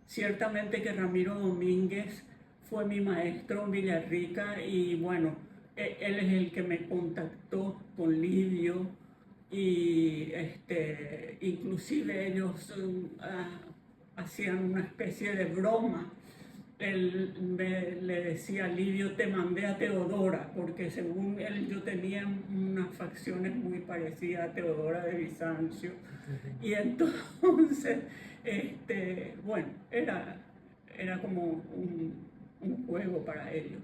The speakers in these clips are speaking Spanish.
Ciertamente que Ramiro Domínguez fue mi maestro en Villarrica y bueno, él es el que me contactó con Livio y inclusive ellos hacían una especie de broma. Le decía a Livio, te mandé a Teodora, porque según él yo tenía unas facciones muy parecidas a Teodora de Bizancio. Y entonces, bueno, era como un juego para ellos.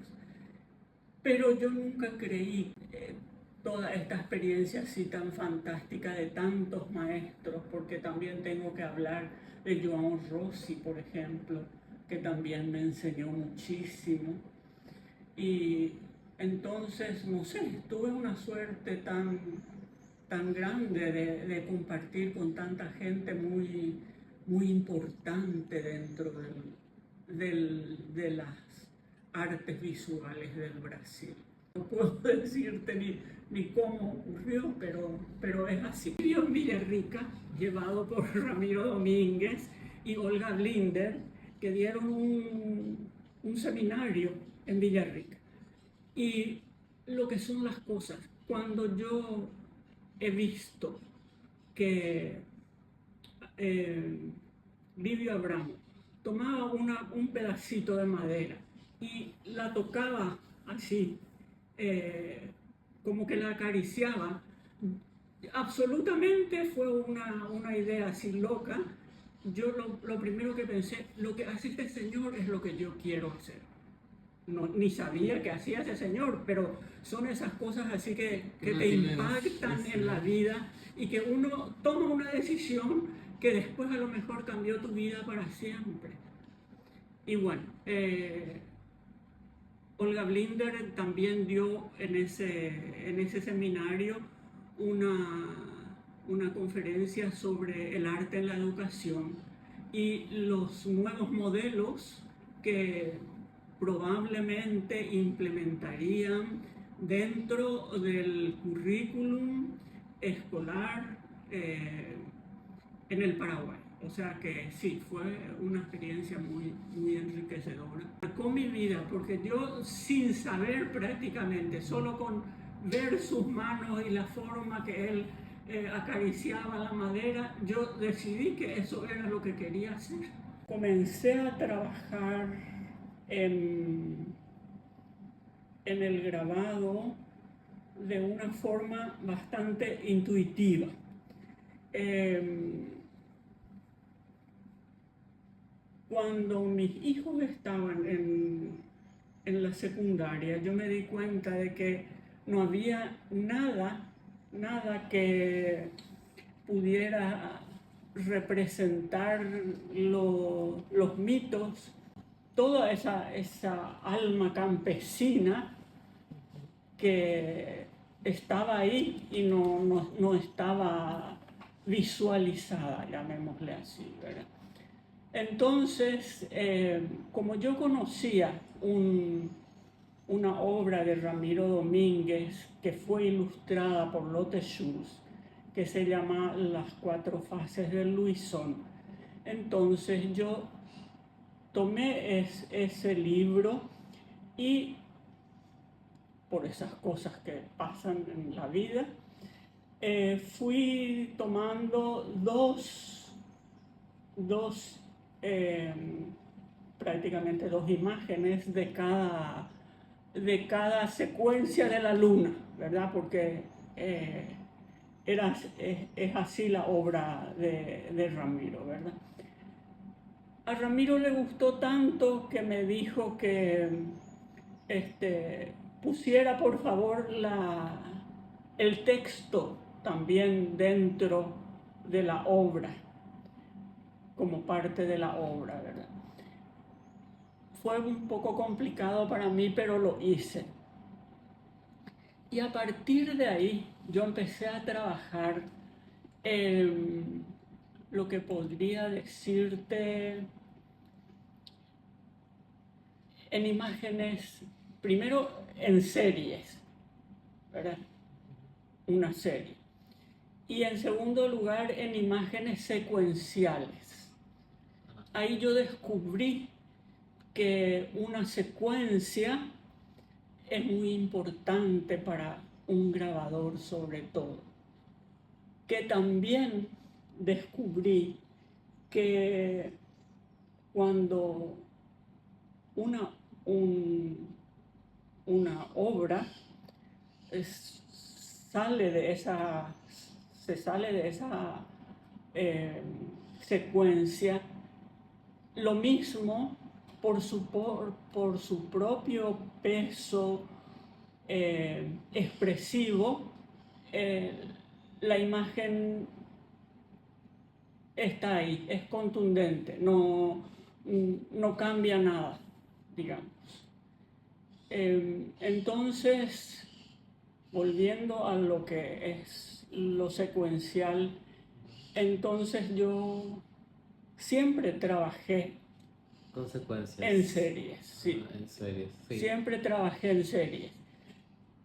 Pero yo nunca creí toda esta experiencia así tan fantástica de tantos maestros, porque también tengo que hablar de João Rossi, por ejemplo, que también me enseñó muchísimo. Y entonces, no sé, tuve una suerte tan grande de compartir con tanta gente muy importante dentro de las artes visuales del Brasil. No puedo decirte ni cómo ocurrió, pero es así. Vivió en Villarrica, llevado por Ramiro Domínguez y Olga Blinder, que dieron un seminario en Villarrica. Y lo que son las cosas, cuando yo he visto que Livio Abramo tomaba un pedacito de madera y la tocaba así, como que la acariciaba, absolutamente fue una idea así loca. Yo lo primero que pensé, lo que hace este señor es lo que yo quiero hacer. No, ni sabía que hacía ese señor, pero son esas cosas así que te impactan en la vida y que uno toma una decisión que después a lo mejor cambió tu vida para siempre. Y bueno, Olga Blinder también dio en ese seminario una conferencia sobre el arte en la educación y los nuevos modelos que probablemente implementarían dentro del currículum escolar en el Paraguay. O sea que sí, fue una experiencia muy enriquecedora. Marcó mi vida porque yo, sin saber prácticamente, solo con ver sus manos y la forma que él acariciaba la madera, yo decidí que eso era lo que quería hacer. Comencé a trabajar en el grabado de una forma bastante intuitiva. Cuando mis hijos estaban en la secundaria, yo me di cuenta de que no había nada que pudiera representar los mitos, toda esa alma campesina que estaba ahí y no estaba visualizada, llamémosle así, ¿verdad? Entonces, como yo conocía una obra de Ramiro Domínguez que fue ilustrada por Lotte Schulz, que se llama Las cuatro fases del Luisón, entonces yo tomé ese libro y por esas cosas que pasan en la vida, fui tomando prácticamente dos imágenes de cada secuencia de la luna, ¿verdad? Porque es así la obra de Ramiro, ¿verdad? A Ramiro le gustó tanto que me dijo que pusiera por favor el texto también dentro de la obra, como parte de la obra, ¿verdad? Fue un poco complicado para mí, pero lo hice. Y a partir de ahí yo empecé a trabajar en lo que podría decirte en imágenes, primero en series, ¿verdad? Una serie. Y en segundo lugar en imágenes secuenciales. ahí yo descubrí que una secuencia es muy importante para un grabador sobre todo. Que también descubrí que cuando una obra sale de esa secuencia, lo mismo por su propio peso expresivo, la imagen está ahí, es contundente, no cambia nada, digamos. Entonces, volviendo a lo que es lo secuencial, entonces yo siempre trabajé Consecuencias. en series, sí. En series, sí. Siempre trabajé en series.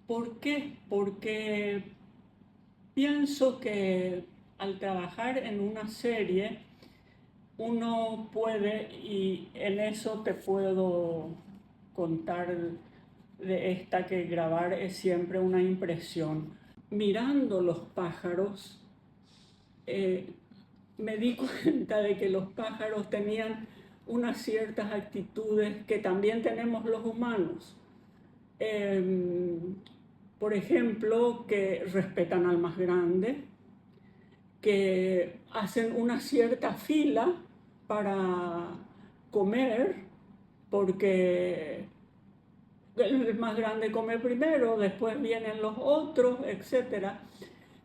¿Por qué? Porque pienso que al trabajar en una serie, uno puede, y en eso te puedo contar de esta, que grabar es siempre una impresión. Mirando los pájaros, me di cuenta de que los pájaros tenían unas ciertas actitudes que también tenemos los humanos. Por ejemplo, que respetan al más grande, que hacen una cierta fila para comer, porque el más grande come primero, después vienen los otros, etc.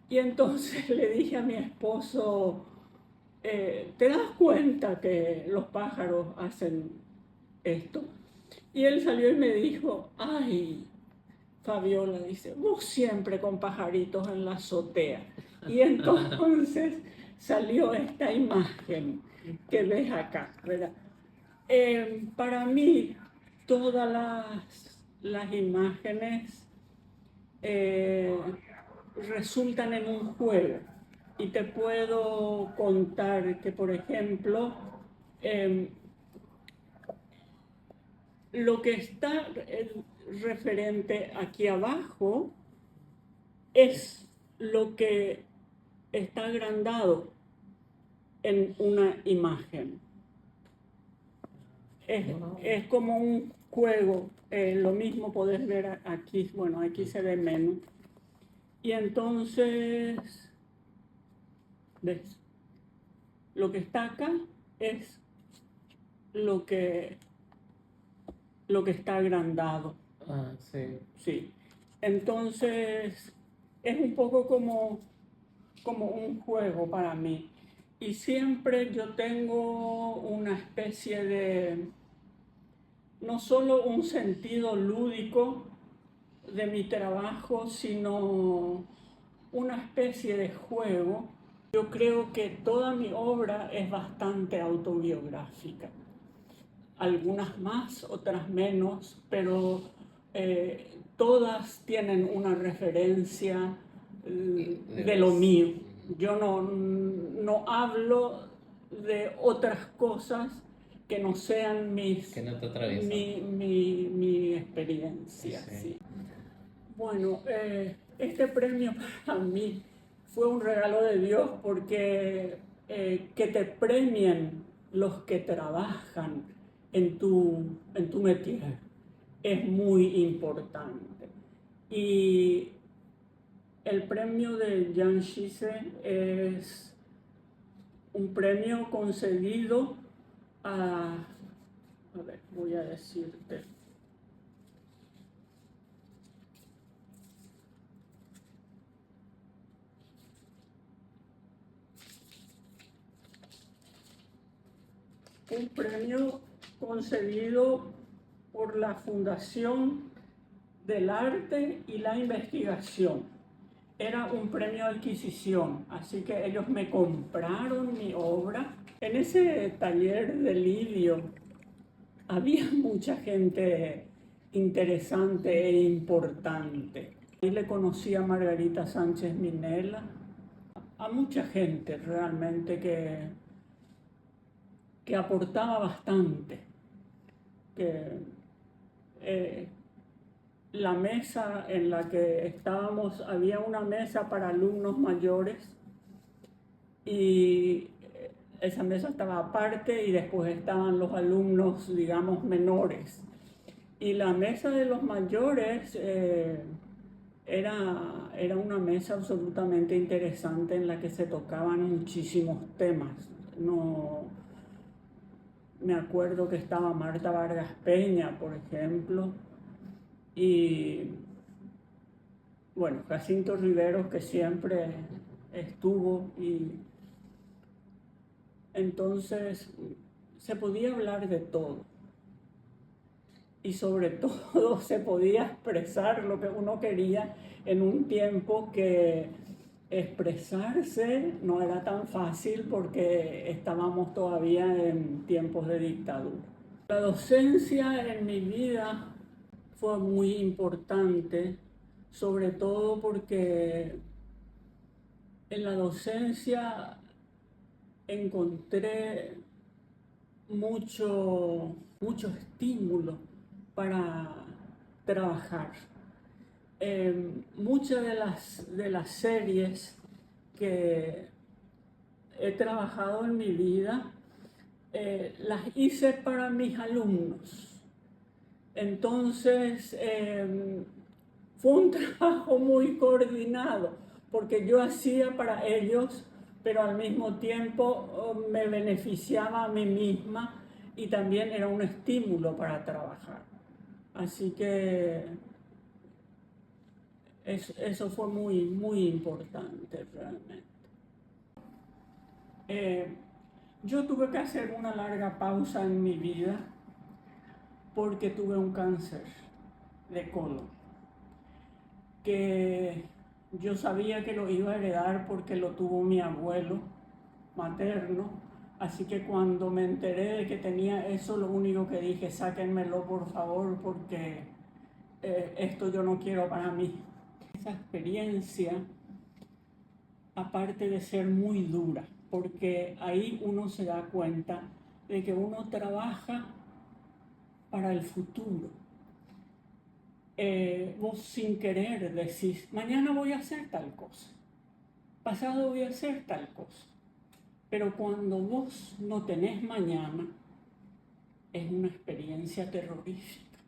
Y entonces le dije a mi esposo, ¿te das cuenta que los pájaros hacen esto? Y él salió y me dijo, ay, Fabiola, dice, vos siempre con pajaritos en la azotea. Y entonces salió esta imagen que ves acá, ¿verdad? Para mí, todas las imágenes resultan en un juego. Y te puedo contar que, por ejemplo, lo que está referente aquí abajo es lo que está agrandado en una imagen. Es como un juego, lo mismo podés ver aquí, bueno, aquí se ve menos. Y entonces, ¿ves? Lo que está acá es lo que está agrandado. Ah, sí. Sí. Entonces, es un poco como un juego para mí. Y siempre yo tengo una especie de, no solo un sentido lúdico de mi trabajo, sino una especie de juego. Yo creo que toda mi obra es bastante autobiográfica. Algunas más, otras menos, pero todas tienen una referencia de lo mío. Yo no hablo de otras cosas que no sean que no te atraviesan. mi experiencia. Sí. Sí. Bueno, este premio para mí fue un regalo de Dios, porque que te premien los que trabajan en tu métier es muy importante. Y el premio de Jan Schisse es un premio concedido a ver, voy a decirte. Un premio concedido por la Fundación del Arte y la Investigación. Era un premio de adquisición, así que ellos me compraron mi obra. En ese taller de lidio había mucha gente interesante e importante. Ahí le conocí a Margarita Sánchez Minella, a mucha gente realmente que aportaba bastante, que la mesa en la que estábamos, había una mesa para alumnos mayores y esa mesa estaba aparte y después estaban los alumnos, digamos, menores. Y la mesa de los mayores era una mesa absolutamente interesante en la que se tocaban muchísimos temas. No, me acuerdo que estaba Marta Vargas Peña, por ejemplo, y bueno, Jacinto Riveros, que siempre estuvo, y entonces se podía hablar de todo y sobre todo se podía expresar lo que uno quería en un tiempo que expresarse no era tan fácil porque estábamos todavía en tiempos de dictadura. La docencia en mi vida fue muy importante, sobre todo porque en la docencia encontré mucho estímulo para trabajar. Muchas de las series que he trabajado en mi vida las hice para mis alumnos. Entonces, fue un trabajo muy coordinado, porque yo hacía para ellos, pero al mismo tiempo me beneficiaba a mí misma y también era un estímulo para trabajar. Así que eso fue muy, muy importante realmente. Yo tuve que hacer una larga pausa en mi vida porque tuve un cáncer de colon, que yo sabía que lo iba a heredar porque lo tuvo mi abuelo materno, así que cuando me enteré de que tenía eso, lo único que dije, sáquenmelo por favor porque esto yo no quiero para mí. Esa experiencia, aparte de ser muy dura, porque ahí uno se da cuenta de que uno trabaja para el futuro. Vos sin querer decís, mañana voy a hacer tal cosa, pasado voy a hacer tal cosa, pero cuando vos no tenés mañana, es una experiencia terrorífica.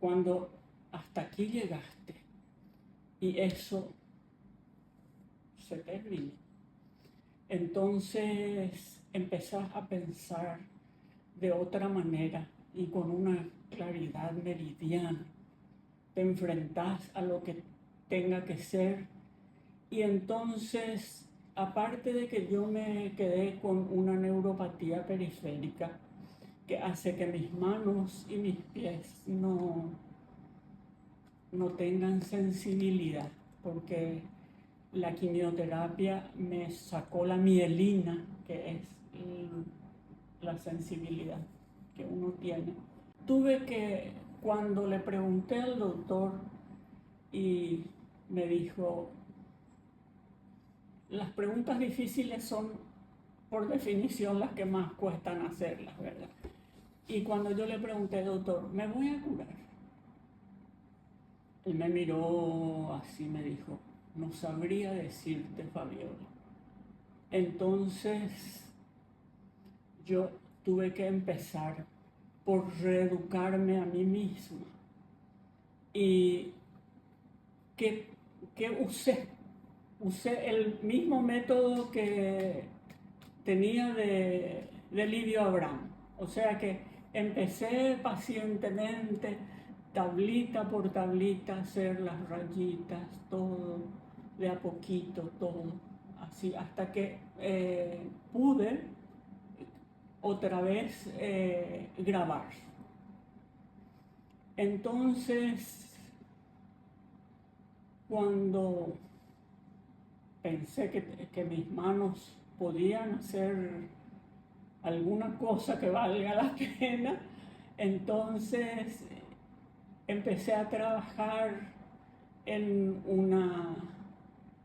Cuando hasta aquí llegaste y eso se termina, entonces empezás a pensar de otra manera y con una claridad meridiana. Te enfrentás a lo que tenga que ser y entonces, aparte de que yo me quedé con una neuropatía periférica que hace que mis manos y mis pies no tengan sensibilidad, porque la quimioterapia me sacó la mielina, que es la sensibilidad que uno tiene. Tuve que, cuando le pregunté al doctor y me dijo, las preguntas difíciles son por definición las que más cuestan hacerlas, ¿verdad? Y cuando yo le pregunté, doctor, ¿me voy a curar? Él me miró así, me dijo, no sabría decirte, Fabiola. Entonces yo tuve que empezar por reeducarme a mí misma. ¿Y qué usé? Usé el mismo método que tenía de Livio Abraham. O sea que empecé pacientemente, tablita por tablita, hacer las rayitas, todo, de a poquito, todo, así, hasta que pude otra vez grabar. Entonces, cuando pensé que mis manos podían hacer alguna cosa que valga la pena, entonces empecé a trabajar en una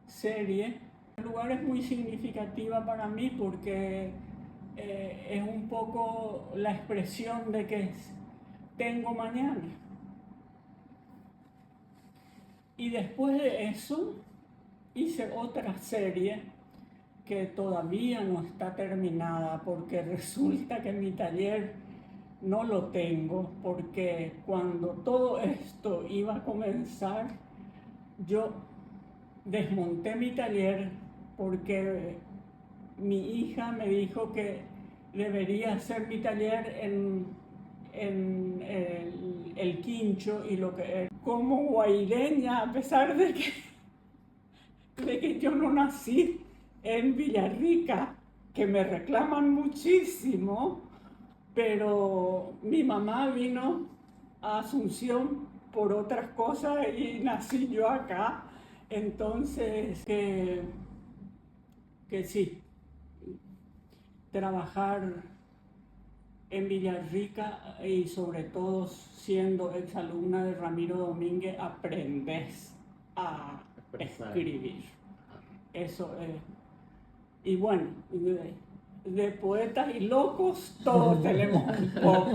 serie. El lugar es muy significativa para mí porque es un poco la expresión de que tengo mañana. Y después de eso hice otra serie que todavía no está terminada porque resulta que mi taller no lo tengo, porque cuando todo esto iba a comenzar, yo desmonté mi taller porque mi hija me dijo que debería hacer mi taller en el Quincho y lo que como guaireña, a pesar de que yo no nací en Villarrica, que me reclaman muchísimo, pero mi mamá vino a Asunción por otras cosas y nací yo acá. Entonces, que sí, trabajar en Villarrica y sobre todo siendo exalumna de Ramiro Domínguez, aprendes a escribir. Eso es. Y bueno, de poetas y locos todos tenemos un poco.